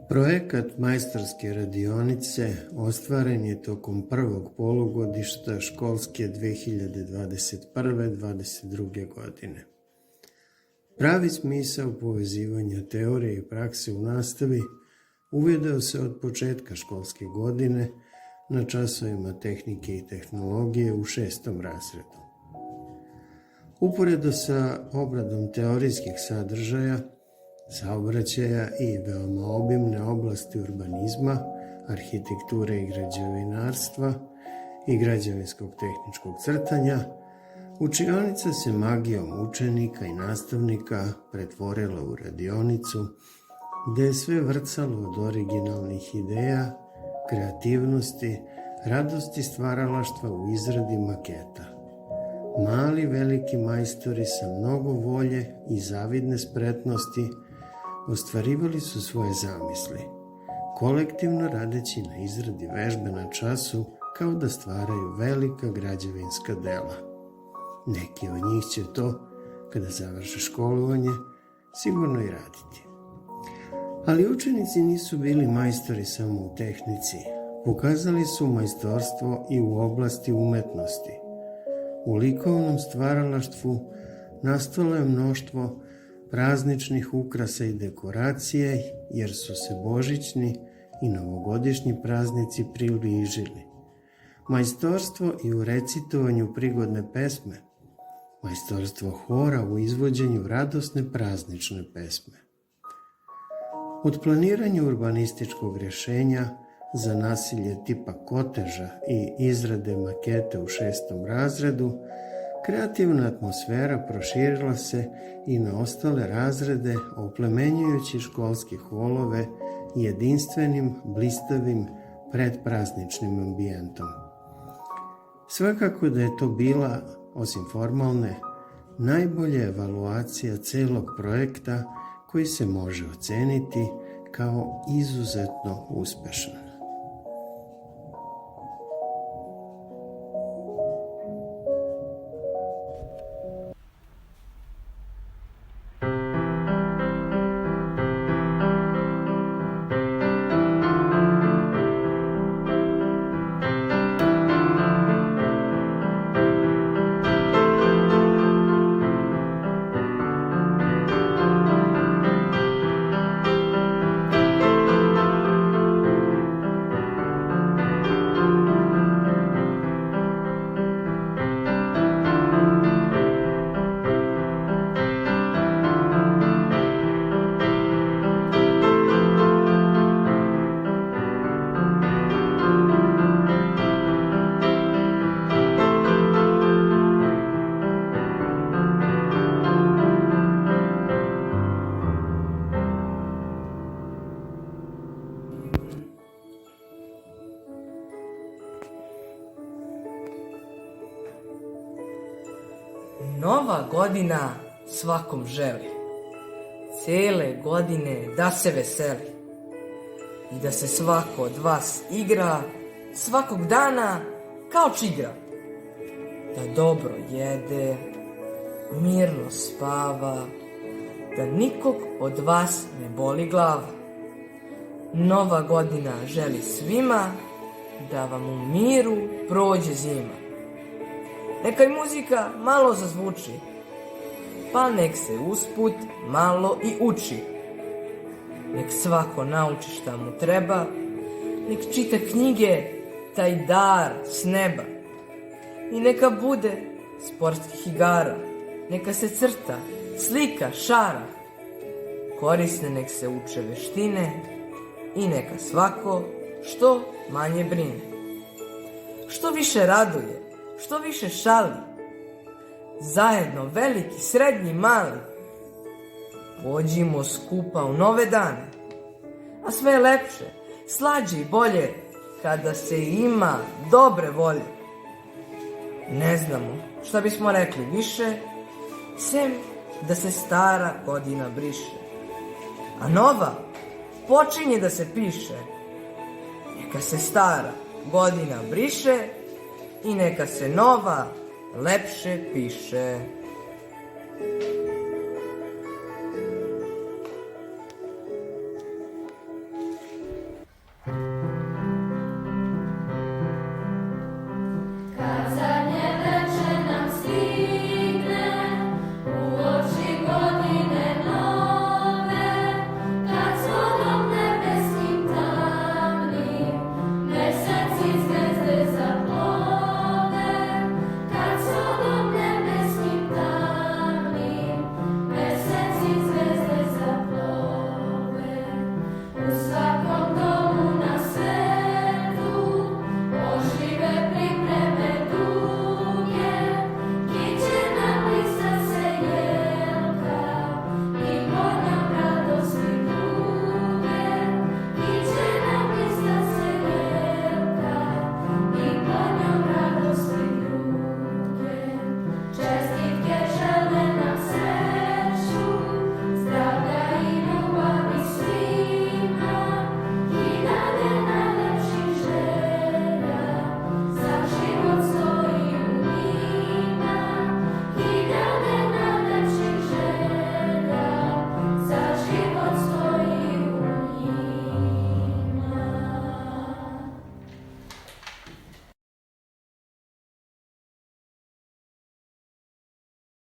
Projekat majstorske radionice ostvaren je tokom prvog polugodišta školske 2021-2022. godine. Pravi smisao povezivanja teorije i prakse u nastavi uvideo se od početka školske godine na časovima tehnike i tehnologije u 6. razredu. Uporedo sa obradom teorijskih sadržaja, saobraćaja i veoma obimne oblasti urbanizma, arhitekture i građevinarstva i građevinskog tehničkog crtanja, učionica se magijom učenika i nastavnika pretvorila u radionicu gde je sve vrcalo od originalnih ideja, kreativnosti, radosti stvaralaštva u izradi maketa. Mali veliki majstori sa mnogo volje i zavidne spretnosti ostvarivali su svoje zamisli, kolektivno radeći na izradi vežbe na času kao da stvaraju velika građevinska dela. Neki od njih će to, kada završe školovanje, sigurno i raditi. Ali učenici nisu bili majstori samo u tehnici, pokazali su majstorstvo i u oblasti umetnosti. U likovnom stvaralaštvu nastalo je mnoštvo prazničnih ukrasa i dekoracije, jer su se božićni i novogodišnji praznici približili. Majstorstvo i u recitovanju prigodne pesme, majstorstvo hora u izvođenju radosne praznične pesme. Od planiranja urbanističkog rješenja za nasilje tipa koteža i izrade makete u 6. razredu, kreativna atmosfera proširila se i na ostale razrede, oplemenjujući školske holove jedinstvenim, blistavim, predprazničnim ambijentom. Svakako da je to bila, osim formalne, najbolja evaluacija celog projekta koji se može oceniti kao izuzetno uspešan. Nova godina svakom želi, cele godine da se veseli i da se svako od vas igra svakog dana kao čigra, da dobro jede, mirno spava, da nikog od vas ne boli glava. Nova godina želi svima da vam u miru prođe zima. Neka i muzika malo zazvuči, pa nek se usput malo i uči. Nek svako nauči šta mu treba, nek čita knjige, taj dar s neba. I neka bude sportskih igara, neka se crta, slika, šara. Korisne nek se uče veštine i neka svako što manje brine. Što više raduje, što više šali, zajedno veliki, srednji, mali, pođimo skupa u nove dane, a sve je lepše, slađe i bolje kada se ima dobre volje. Ne znamo šta bismo rekli više, sem da se stara godina briše, a nova počinje da se piše. Neka se stara godina briše i neka se nova lepše piše.